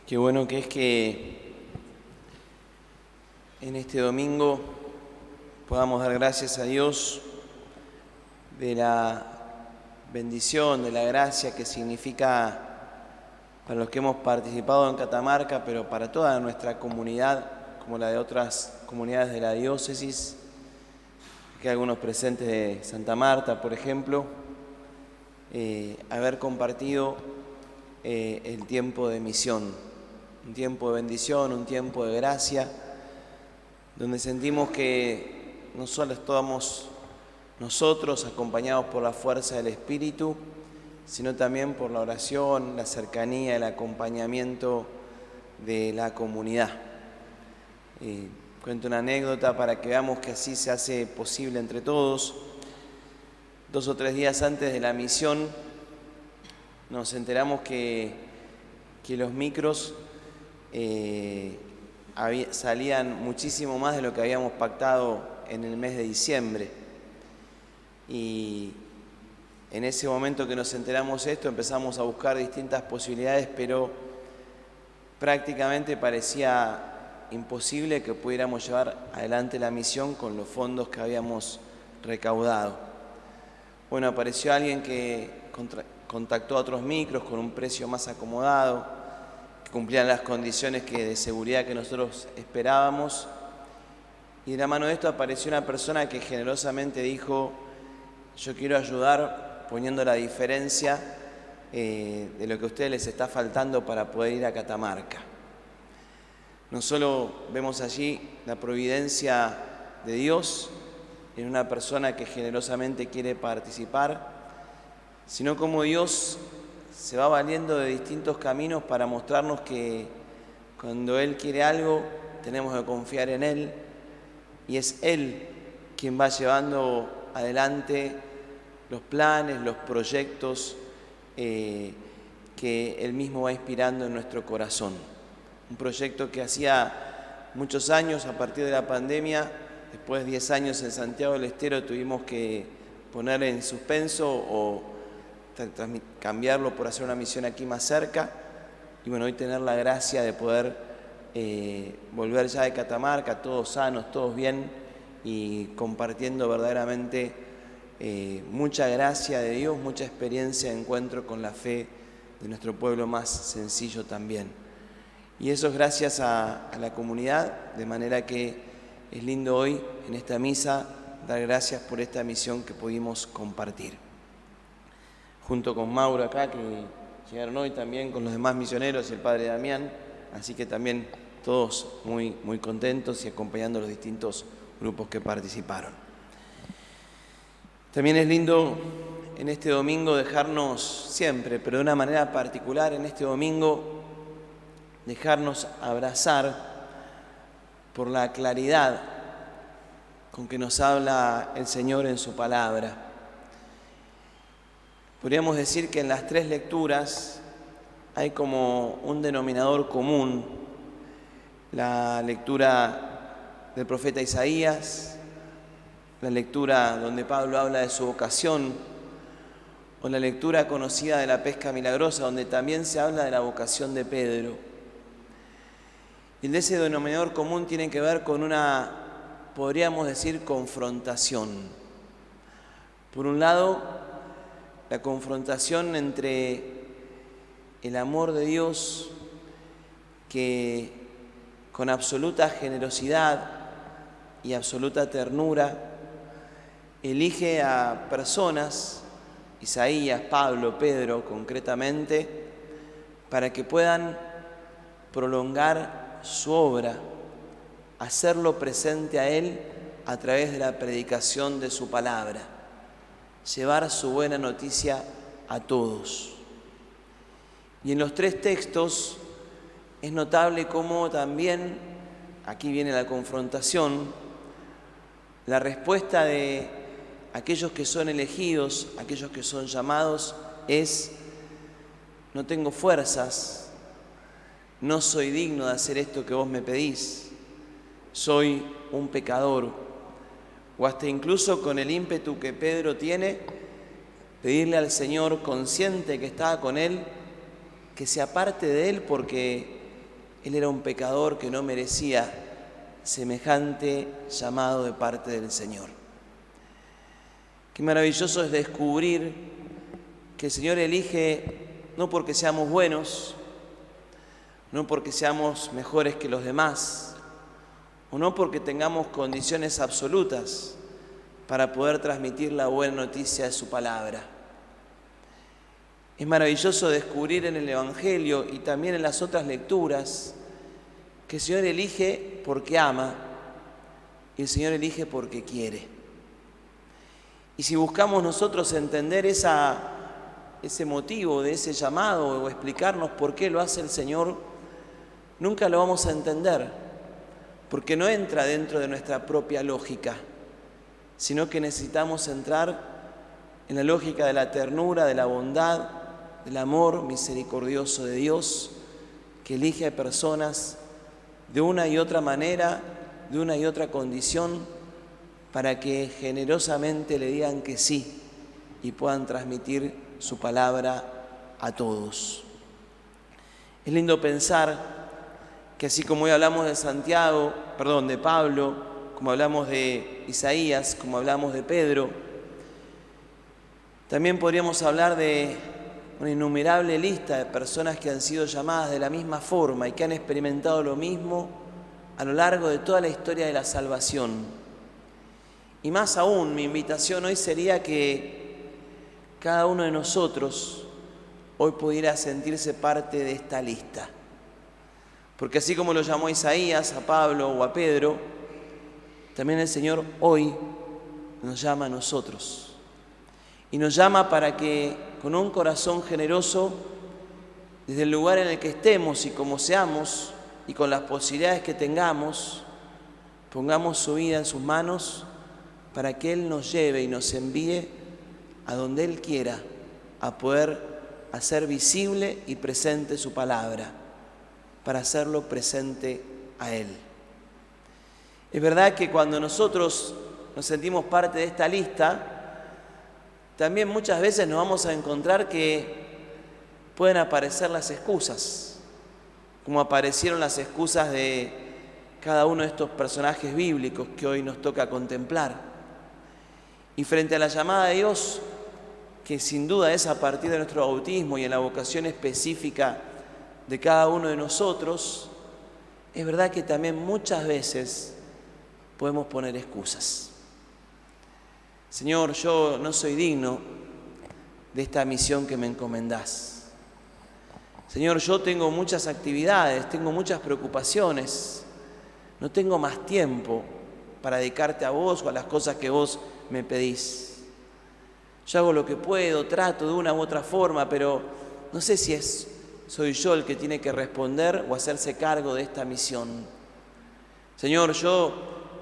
Qué bueno que es que en este domingo podamos dar gracias a Dios de la bendición, de la gracia que significa para los que hemos participado en Catamarca, pero para toda nuestra comunidad, como la de otras comunidades de la diócesis, que hay algunos presentes de Santa Marta, por ejemplo, haber compartido el tiempo de misión. Un tiempo de bendición, un tiempo de gracia, donde sentimos que no solo estamos nosotros acompañados por la fuerza del Espíritu, sino también por la oración, la cercanía, el acompañamiento de la comunidad. Cuento una anécdota para que veamos que así se hace posible entre todos. 2 o 3 días antes de la misión nos enteramos que los micros salían muchísimo más de lo que habíamos pactado en el mes de diciembre. Y en ese momento que nos enteramos esto, empezamos a buscar distintas posibilidades, pero prácticamente parecía imposible que pudiéramos llevar adelante la misión con los fondos que habíamos recaudado. Bueno, apareció alguien que contactó a otros micros con un precio más acomodado, que cumplían las condiciones de seguridad que nosotros esperábamos. Y de la mano de esto apareció una persona que generosamente dijo: yo quiero ayudar poniendo la diferencia de lo que a ustedes les está faltando para poder ir a Catamarca. No solo vemos allí la providencia de Dios en una persona que generosamente quiere participar, sino como Dios se va valiendo de distintos caminos para mostrarnos que cuando Él quiere algo tenemos que confiar en Él, y es Él quien va llevando adelante los planes, los proyectos que Él mismo va inspirando en nuestro corazón. Un proyecto que hacía muchos años, a partir de la pandemia, después de 10 años en Santiago del Estero, tuvimos que poner en suspenso o cambiarlo por hacer una misión aquí más cerca. Y bueno, hoy tener la gracia de poder volver ya de Catamarca, todos sanos, todos bien, y compartiendo verdaderamente mucha gracia de Dios, mucha experiencia de encuentro con la fe de nuestro pueblo más sencillo también. Y eso es gracias a la comunidad, de manera que es lindo hoy en esta misa dar gracias por esta misión que pudimos compartir. Junto con Mauro acá, que llegaron hoy también con los demás misioneros y el padre Damián, así que también todos muy, muy contentos y acompañando los distintos grupos que participaron. También es lindo en este domingo dejarnos siempre, pero de una manera particular en este domingo, dejarnos abrazar por la claridad con que nos habla el Señor en su palabra. Podríamos decir que en las 3 lecturas hay como un denominador común: la lectura del profeta Isaías, la lectura donde Pablo habla de su vocación, o la lectura conocida de la pesca milagrosa, donde también se habla de la vocación de Pedro. Y de ese denominador común tiene que ver con una, podríamos decir, confrontación. Por un lado, la confrontación entre el amor de Dios, que con absoluta generosidad y absoluta ternura elige a personas, Isaías, Pablo, Pedro concretamente, para que puedan prolongar su obra, hacerlo presente a Él a través de la predicación de su palabra, llevar su buena noticia a todos. Y en los 3 textos es notable cómo también, aquí viene la confrontación, la respuesta de aquellos que son elegidos, aquellos que son llamados, es: no tengo fuerzas, no soy digno de hacer esto que vos me pedís, soy un pecador. O hasta incluso con el ímpetu que Pedro tiene, pedirle al Señor, consciente que estaba con él, que se aparte de él porque Él era un pecador que no merecía semejante llamado de parte del Señor. Qué maravilloso es descubrir que el Señor elige no porque seamos buenos, no porque seamos mejores que los demás, o no porque tengamos condiciones absolutas para poder transmitir la buena noticia de su palabra. Es maravilloso descubrir en el Evangelio y también en las otras lecturas que el Señor elige porque ama y el Señor elige porque quiere. Y si buscamos nosotros entender ese motivo de ese llamado o explicarnos por qué lo hace el Señor, nunca lo vamos a entender, porque no entra dentro de nuestra propia lógica, sino que necesitamos entrar en la lógica de la ternura, de la bondad, del amor misericordioso de Dios, que elige a personas de una y otra manera, de una y otra condición, para que generosamente le digan que sí y puedan transmitir su palabra a todos. Es lindo pensar que así como hoy hablamos de Pablo, como hablamos de Isaías, como hablamos de Pedro, también podríamos hablar de una innumerable lista de personas que han sido llamadas de la misma forma y que han experimentado lo mismo a lo largo de toda la historia de la salvación. Y más aún, mi invitación hoy sería que cada uno de nosotros hoy pudiera sentirse parte de esta lista. Porque así como lo llamó Isaías, a Pablo o a Pedro, también el Señor hoy nos llama a nosotros. Y nos llama para que con un corazón generoso, desde el lugar en el que estemos y como seamos, y con las posibilidades que tengamos, pongamos su vida en sus manos para que Él nos lleve y nos envíe a donde Él quiera, a poder hacer visible y presente su palabra, para hacerlo presente a Él. Es verdad que cuando nosotros nos sentimos parte de esta lista, también muchas veces nos vamos a encontrar que pueden aparecer las excusas, como aparecieron las excusas de cada uno de estos personajes bíblicos que hoy nos toca contemplar. Y frente a la llamada de Dios, que sin duda es a partir de nuestro bautismo y en la vocación específica de cada uno de nosotros, es verdad que también muchas veces podemos poner excusas. Señor, yo no soy digno de esta misión que me encomendás. Señor, yo tengo muchas actividades, tengo muchas preocupaciones, no tengo más tiempo para dedicarte a vos o a las cosas que vos me pedís. Yo hago lo que puedo, trato de una u otra forma, pero no sé si soy yo el que tiene que responder o hacerse cargo de esta misión. Señor,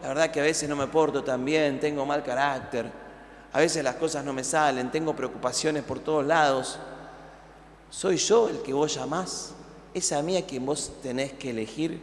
la verdad que a veces no me porto tan bien, tengo mal carácter, a veces las cosas no me salen, tengo preocupaciones por todos lados. ¿Soy yo el que vos llamás? ¿Es a mí a quien vos tenés que elegir?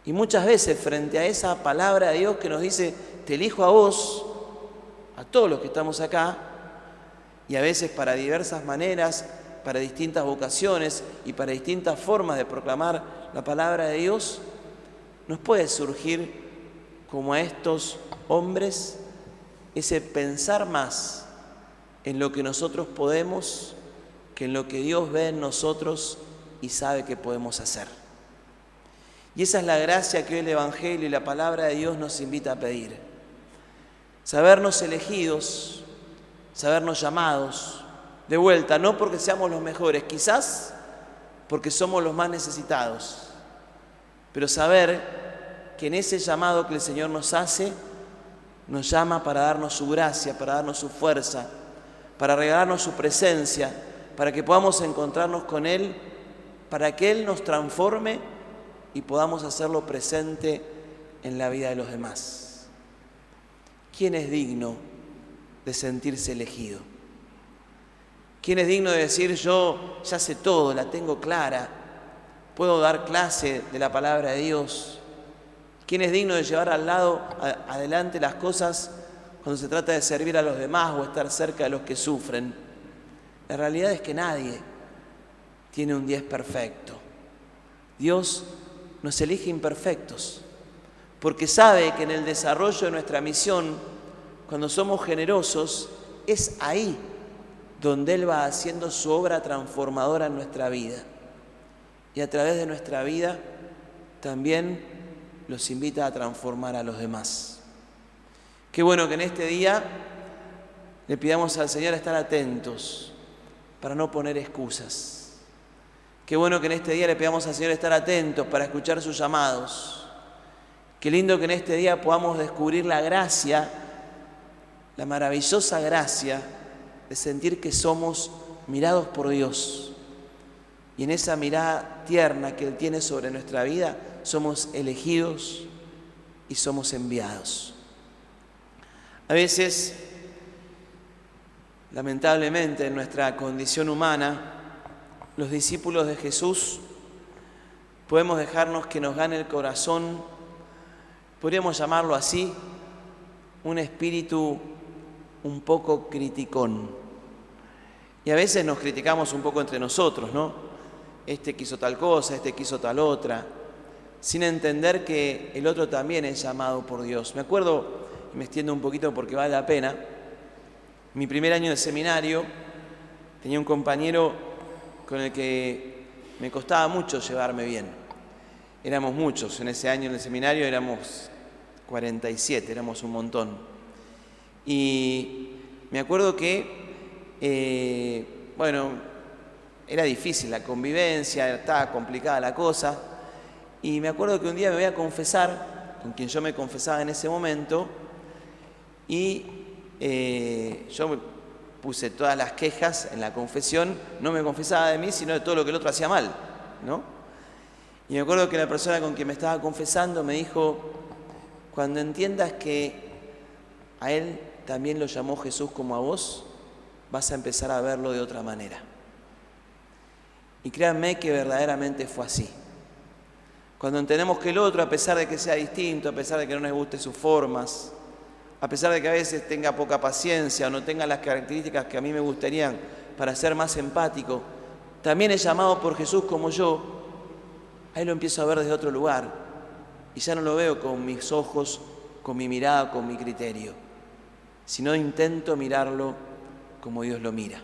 Y muchas veces frente a esa palabra de Dios que nos dice, te elijo a vos, a todos los que estamos acá, y a veces para diversas maneras, para distintas vocaciones y para distintas formas de proclamar la palabra de Dios, nos puede surgir, como a estos hombres, ese pensar más en lo que nosotros podemos que en lo que Dios ve en nosotros y sabe que podemos hacer. Y esa es la gracia que hoy el Evangelio y la palabra de Dios nos invita a pedir. Sabernos elegidos, sabernos llamados, de vuelta, no porque seamos los mejores, quizás porque somos los más necesitados, pero saber que en ese llamado que el Señor nos hace, nos llama para darnos su gracia, para darnos su fuerza, para regalarnos su presencia, para que podamos encontrarnos con Él, para que Él nos transforme y podamos hacerlo presente en la vida de los demás. ¿Quién es digno de sentirse elegido? ¿Quién es digno de decir, yo ya sé todo, la tengo clara, puedo dar clase de la palabra de Dios? ¿Quién es digno de llevar adelante las cosas cuando se trata de servir a los demás o estar cerca de los que sufren? La realidad es que nadie tiene un 10 perfecto. Dios nos elige imperfectos, porque sabe que en el desarrollo de nuestra misión, cuando somos generosos, es ahí donde Él va haciendo su obra transformadora en nuestra vida. Y a través de nuestra vida también los invita a transformar a los demás. Qué bueno que en este día le pidamos al Señor estar atentos para no poner excusas. Qué bueno que en este día le pidamos al Señor estar atentos para escuchar sus llamados. Qué lindo que en este día podamos descubrir la gracia, la maravillosa gracia de sentir que somos mirados por Dios. Y en esa mirada tierna que Él tiene sobre nuestra vida, somos elegidos y somos enviados. A veces, lamentablemente, en nuestra condición humana, los discípulos de Jesús podemos dejarnos que nos gane el corazón, podríamos llamarlo así, un espíritu un poco criticón. Y a veces nos criticamos un poco entre nosotros, ¿no? Este quiso tal cosa, este quiso tal otra, sin entender que el otro también es llamado por Dios. Me acuerdo, y me extiendo un poquito porque vale la pena, mi primer año de seminario tenía un compañero con el que me costaba mucho llevarme bien. Éramos muchos, en ese año en el seminario éramos 47, éramos un montón. Y me acuerdo que, era difícil la convivencia, estaba complicada la cosa. Y me acuerdo que un día me voy a confesar, con quien yo me confesaba en ese momento, y yo me puse todas las quejas en la confesión, no me confesaba de mí, sino de todo lo que el otro hacía mal, ¿no? Y me acuerdo que la persona con quien me estaba confesando me dijo, cuando entiendas que a él también lo llamó Jesús como a vos, vas a empezar a verlo de otra manera. Y créanme que verdaderamente fue así. Cuando entendemos que el otro, a pesar de que sea distinto, a pesar de que no nos guste sus formas, a pesar de que a veces tenga poca paciencia o no tenga las características que a mí me gustarían para ser más empático, también es llamado por Jesús como yo, ahí lo empiezo a ver desde otro lugar y ya no lo veo con mis ojos, con mi mirada, con mi criterio, sino intento mirarlo como Dios lo mira.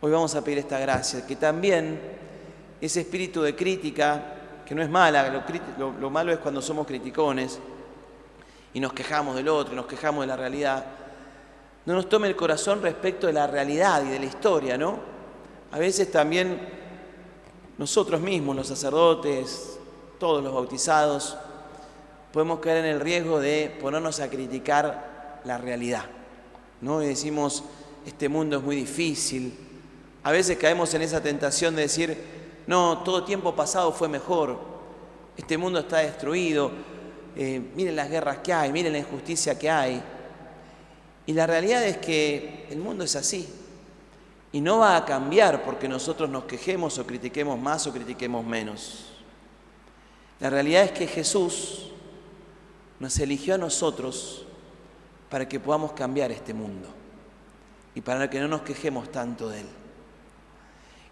Hoy vamos a pedir esta gracia, que también ese espíritu de crítica, que no es mala, lo malo es cuando somos criticones y nos quejamos del otro, nos quejamos de la realidad, no nos tome el corazón respecto de la realidad y de la historia, ¿no? A veces también nosotros mismos, los sacerdotes, todos los bautizados, podemos caer en el riesgo de ponernos a criticar la realidad, ¿no? Y decimos, este mundo es muy difícil. A veces caemos en esa tentación de decir, no, todo tiempo pasado fue mejor, este mundo está destruido, miren las guerras que hay, miren la injusticia que hay. Y la realidad es que el mundo es así y no va a cambiar porque nosotros nos quejemos o critiquemos más o critiquemos menos. La realidad es que Jesús nos eligió a nosotros para que podamos cambiar este mundo y para que no nos quejemos tanto de él.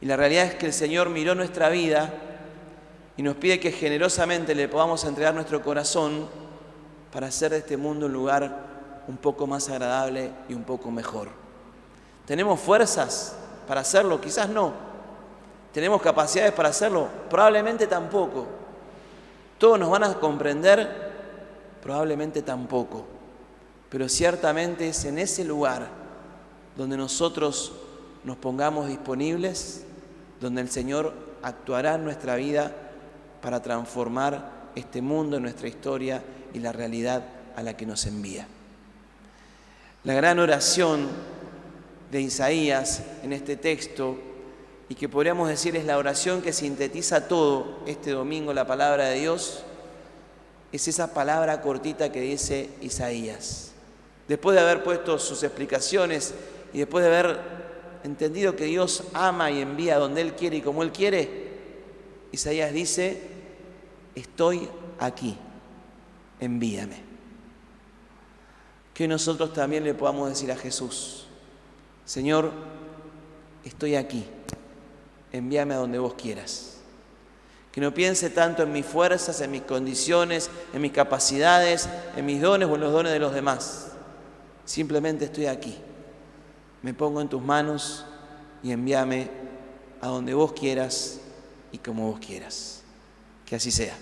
Y la realidad es que el Señor miró nuestra vida y nos pide que generosamente le podamos entregar nuestro corazón para hacer de este mundo un lugar un poco más agradable y un poco mejor. ¿Tenemos fuerzas para hacerlo? Quizás no. ¿Tenemos capacidades para hacerlo? Probablemente tampoco. ¿Todos nos van a comprender? Probablemente tampoco. Pero ciertamente es en ese lugar donde nosotros nos pongamos disponibles, donde el Señor actuará en nuestra vida para transformar este mundo, nuestra historia y la realidad a la que nos envía. La gran oración de Isaías en este texto, y que podríamos decir es la oración que sintetiza todo este domingo la palabra de Dios, es esa palabra cortita que dice Isaías. Después de haber puesto sus explicaciones y después de haber entendido que Dios ama y envía donde Él quiere y como Él quiere, Isaías dice, estoy aquí, envíame. Que nosotros también le podamos decir a Jesús, Señor, estoy aquí, envíame a donde vos quieras. que no piense tanto en mis fuerzas, en mis condiciones, en mis capacidades, en mis dones o en los dones de los demás. Simplemente estoy aquí. Me pongo en tus manos y envíame a donde vos quieras y como vos quieras. Que así sea.